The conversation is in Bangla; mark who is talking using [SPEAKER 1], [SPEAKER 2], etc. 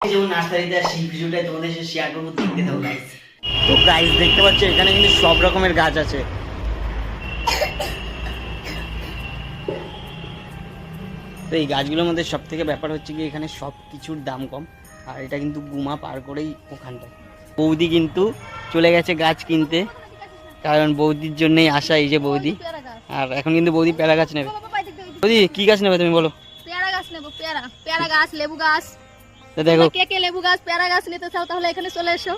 [SPEAKER 1] যেমন নার্সারিতে সেই ভিডিওটা তোমাদের সাথে শেয়ার করবো, দেখতে দাও গাইস। তো গাইস দেখতে পাচ্ছ এখানে কিন্তু সব রকমের গাছ আছে। তো এই গাছগুলোর মধ্যে সব থেকে ব্যাপার হচ্ছে কি এখানে সব কিছুর দাম কম। আর এটা কিন্তু গুমা পার করেই ওখানটায়। বৌদি কিন্তু চলে গেছে গাছ কিনতে, কারণ বৌদির জন্যই আসা এই যে বৌদি। আর এখন কিন্তু বৌদি পেয়ারা গাছ নেবে। বৌদি কি গাছ নেবে তুমি বলো?
[SPEAKER 2] পেয়ারা গাছ নেবো, পেয়ারা গাছ, লেবু গাছ।
[SPEAKER 1] তো দেখো
[SPEAKER 2] কে কে লেবু গাছ পেয়ারা গাছ নিতে চাও তাহলে এখানে চলে এসো।